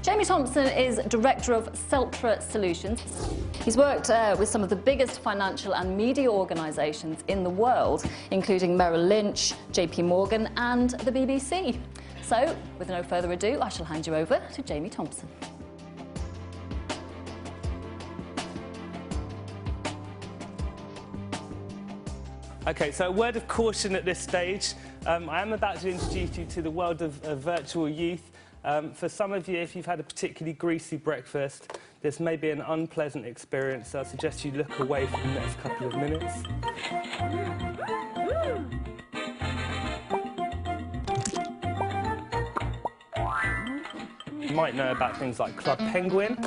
Jamie Thomson is Director of Celtra Solutions. He's worked with some of the biggest financial and media organisations in the world, including Merrill Lynch, JP Morgan and the BBC. So, with no further ado, I shall hand you over to Jamie Thomson. Okay, so a word of caution at this stage. I am about to introduce you to the world of virtual youth. For some of you, if you've had a particularly greasy breakfast, this may be an unpleasant experience, so I suggest you look away for the next couple of minutes. You might know about things like Club Penguin.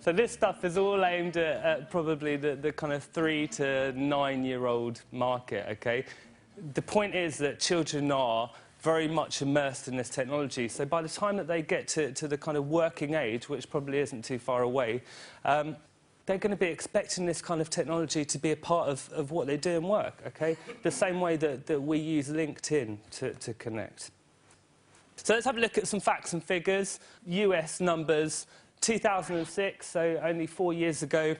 So this stuff is all aimed at probably the kind of 3 to 9-year-old market, okay? The point is that children are very much immersed in this technology, so by the time that they get to the kind of working age, which probably isn't too far away, they're going to be expecting this kind of technology to be a part of what they do in work, okay? The same way that we use LinkedIn to connect. So let's have a look at some facts and figures. US numbers. 2006, so only 4 years ago,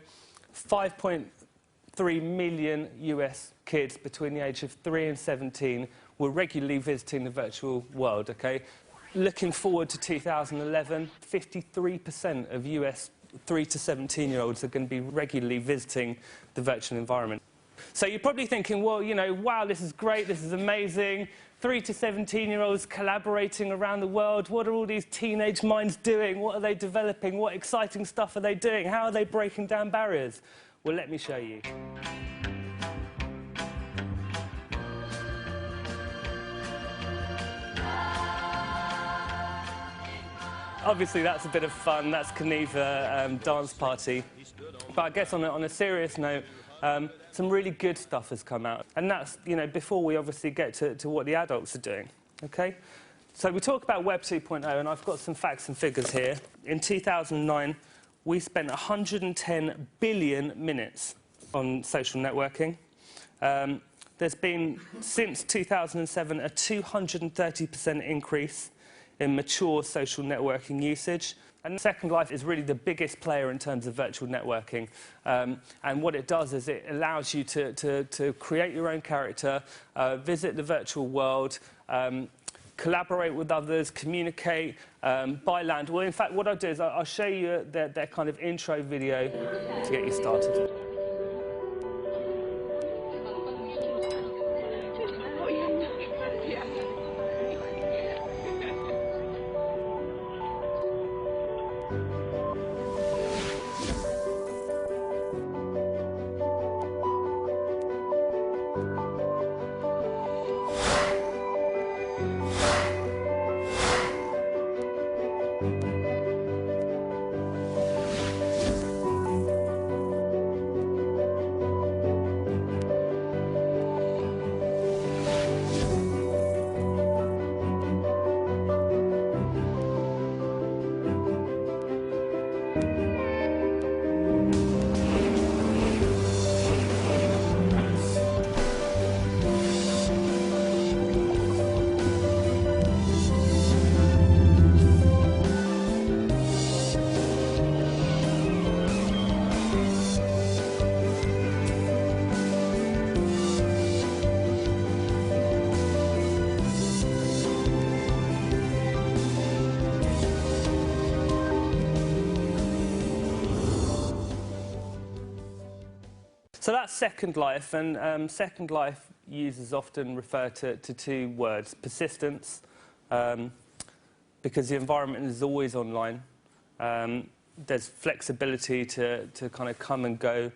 5.3 million US kids between the age of 3 and 17 were regularly visiting the virtual world, okay? Looking forward to 2011, 53% of US 3 to 17-year-olds are going to be regularly visiting the virtual environment. So you're probably thinking, well, you know, wow, this is great, this is amazing. 3 to 17-year-olds collaborating around the world. What are all these teenage minds doing? What are they developing? What exciting stuff are they doing? How are they breaking down barriers? Well, let me show you. Obviously, that's a bit of fun. That's Caneva dance party. But I guess on a serious note, some really good stuff has come out. And that's, you know, before we obviously get to what the adults are doing, OK? So we talk about Web 2.0, and I've got some facts and figures here. In 2009, we spent 110 billion minutes on social networking. There's been, since 2007, a 230% increase in mature social networking usage. And Second Life is really the biggest player in terms of virtual networking. And what it does is it allows you to create your own character, visit the virtual world, collaborate with others, communicate, buy land. Well, in fact, what I'll do is I'll show you their kind of intro video to get you started. So that's Second Life, and Second Life users often refer to two words: persistence, because the environment is always online. There's flexibility to kind of come and go.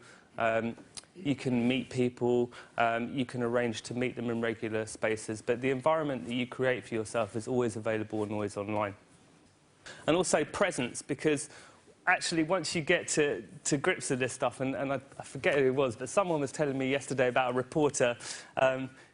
You can meet people, you can arrange to meet them in regular spaces, but the environment that you create for yourself is always available and always online. And also presence, because actually, once you get to grips with this stuff, and I forget who it was, but someone was telling me yesterday about a reporter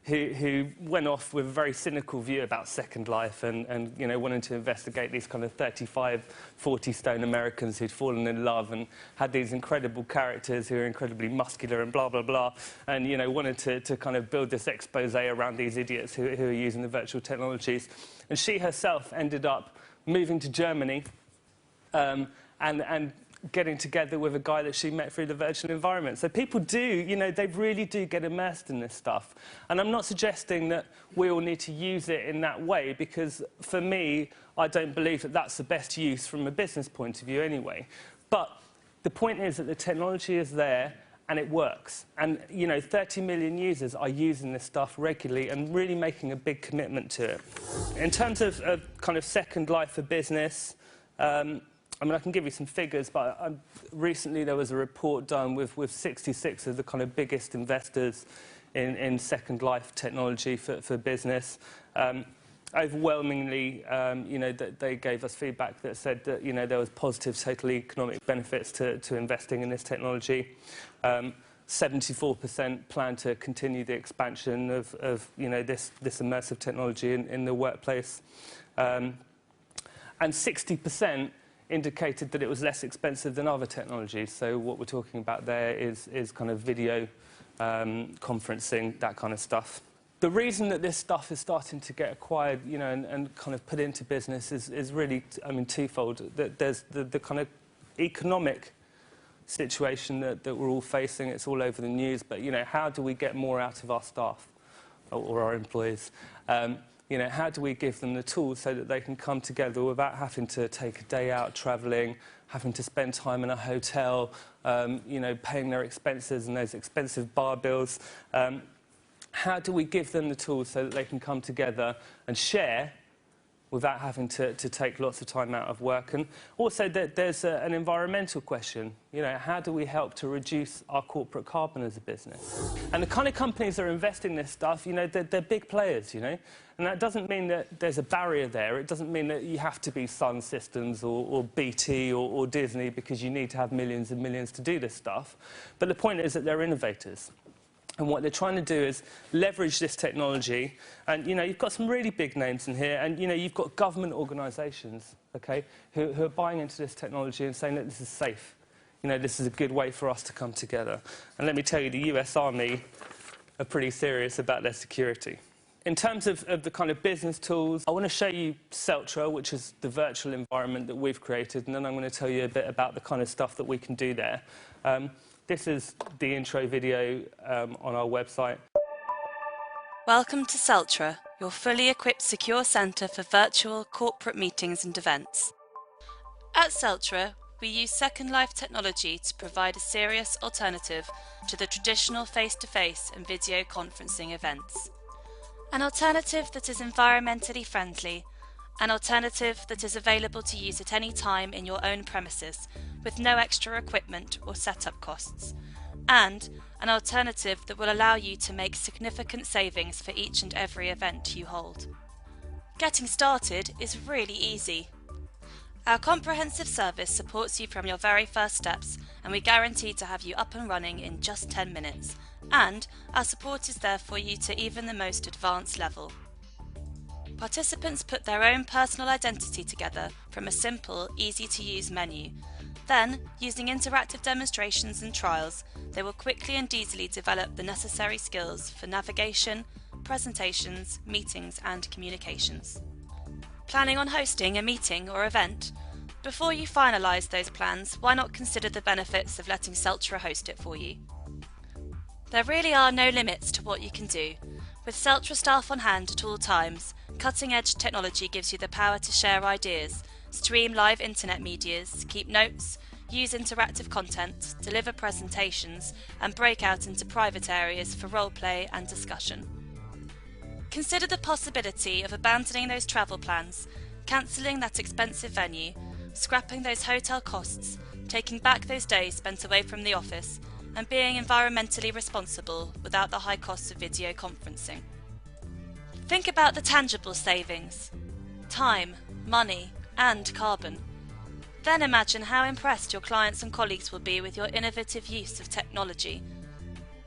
who went off with a very cynical view about Second Life and you know, wanted to investigate these kind of 35, 40 stone Americans who'd fallen in love and had these incredible characters who are incredibly muscular and blah, blah, blah, and, you know, wanted to kind of build this expose around these idiots who are using the virtual technologies. And she herself ended up moving to Germany and getting together with a guy that she met through the virtual environment. So people do, you know, they really do get immersed in this stuff. And I'm not suggesting that we all need to use it in that way, because for me, I don't believe that that's the best use from a business point of view anyway. But the point is that the technology is there and it works. And, you know, 30 million users are using this stuff regularly and really making a big commitment to it. In terms of kind of Second Life for business, I mean, I can give you some figures, but recently there was a report done with 66 of the kind of biggest investors in Second Life technology for business. Overwhelmingly, you know, they gave us feedback that said that, you know, there was positive total economic benefits to investing in this technology. 74% plan to continue the expansion of you know, this immersive technology in the workplace. And 60% indicated that it was less expensive than other technologies. So what we're talking about there is kind of video conferencing, that kind of stuff. The reason that this stuff is starting to get acquired, you know, and kind of put into business is really, I mean, twofold. That there's the kind of economic situation that we're all facing. It's all over the news. But, you know, how do we get more out of our staff or our employees? You know, how do we give them the tools so that they can come together without having to take a day out travelling, having to spend time in a hotel, you know, paying their expenses and those expensive bar bills? How do we give them the tools so that they can come together and share without having to take lots of time out of work? And also there's an environmental question. You know, how do we help to reduce our corporate carbon as a business? And the kind of companies that are investing in this stuff, you know, they're big players, you know. And that doesn't mean that there's a barrier there. It doesn't mean that you have to be Sun Systems or BT or Disney because you need to have millions and millions to do this stuff. But the point is that they're innovators. And what they're trying to do is leverage this technology. And, you know, you've got some really big names in here. And, you know, you've got government organisations, OK, who are buying into this technology and saying that this is safe. You know, this is a good way for us to come together. And let me tell you, the US Army are pretty serious about their security. In terms of the kind of business tools, I want to show you Celtra, which is the virtual environment that we've created. And then I'm going to tell you a bit about the kind of stuff that we can do there. This is the intro video on our website. Welcome to Celtra, your fully equipped secure centre for virtual corporate meetings and events. At Celtra, we use Second Life technology to provide a serious alternative to the traditional face-to-face and video conferencing events. An alternative that is environmentally friendly, an alternative that is available to use at any time in your own premises with no extra equipment or setup costs, and an alternative that will allow you to make significant savings for each and every event you hold. Getting started is really easy. Our comprehensive service supports you from your very first steps, and we guarantee to have you up and running in just 10 minutes, and our support is there for you to even the most advanced level. Participants put their own personal identity together from a simple, easy-to-use menu. Then, using interactive demonstrations and trials, they will quickly and easily develop the necessary skills for navigation, presentations, meetings and communications. Planning on hosting a meeting or event? Before you finalise those plans, why not consider the benefits of letting Celtra host it for you? There really are no limits to what you can do. With Celtra staff on hand at all times, cutting-edge technology gives you the power to share ideas, stream live internet medias, keep notes, use interactive content, deliver presentations, and break out into private areas for role-play and discussion. Consider the possibility of abandoning those travel plans, cancelling that expensive venue, scrapping those hotel costs, taking back those days spent away from the office, and being environmentally responsible without the high costs of video conferencing. Think about the tangible savings: time, money, and carbon. Then imagine how impressed your clients and colleagues will be with your innovative use of technology.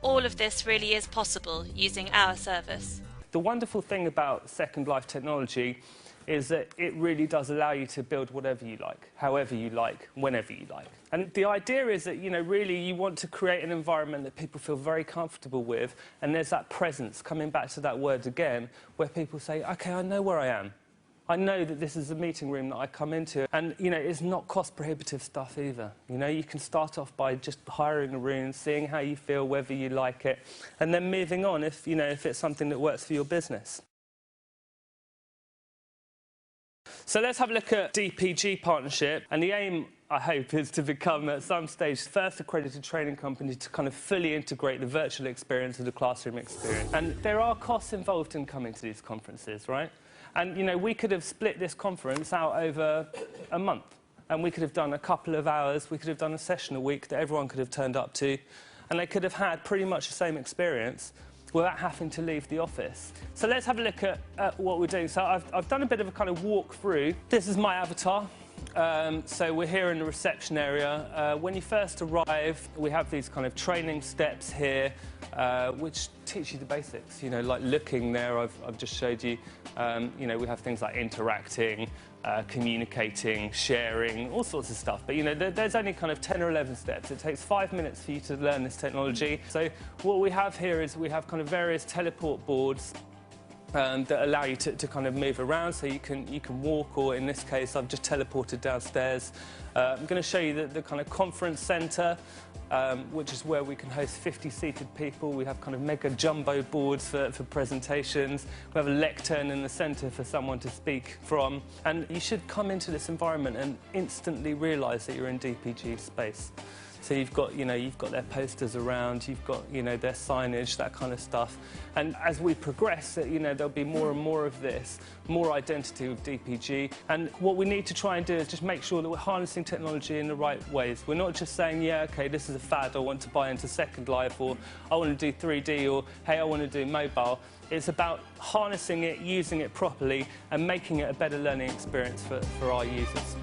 all of this really is possible using our service. The wonderful thing about Second Life technology is that it really does allow you to build whatever you like, however you like, whenever you like. And the idea is that, really you want to create an environment that people feel very comfortable with, and there's that presence, coming back to that word again, where people say, OK, I know where I am. I know that this is a meeting room that I come into, and, it's not cost-prohibitive stuff either. You can start off by just hiring a room, seeing how you feel, whether you like it, and then moving on if it's something that works for your business. So let's have a look at DPG partnership, and the aim, I hope, is to become at some stage the first accredited training company to kind of fully integrate the virtual experience with the classroom experience. And there are costs involved in coming to these conferences, right? And we could have split this conference out over a month, and we could have done a couple of hours, we could have done a session a week that everyone could have turned up to, and they could have had pretty much the same experience without having to leave the office. So let's have a look at what we're doing. So I've done a bit of a kind of walk through. This is my avatar. So we're here in the reception area. When you first arrive, we have these kind of training steps here, which teach you the basics. Like looking there, I've just showed you. We have things like interacting, communicating, sharing, all sorts of stuff. But there's only kind of 10 or 11 steps. It takes 5 minutes for you to learn this technology. So what we have here is we have kind of various teleport boards that allow you to kind of move around, so you can walk, or in this case I've just teleported downstairs. I'm going to show you the kind of conference centre, which is where we can host 50 seated people. We have kind of mega jumbo boards for presentations. We have a lectern in the centre for someone to speak from. And you should come into this environment and instantly realise that you're in DPG space. So you've got their posters around, you've got, their signage, that kind of stuff. And as we progress, there'll be more and more of this, more identity with DPG. And what we need to try and do is just make sure that we're harnessing technology in the right ways. We're not just saying, yeah, OK, this is a fad, I want to buy into Second Life, or I want to do 3D, or, hey, I want to do mobile. It's about harnessing it, using it properly, and making it a better learning experience for our users.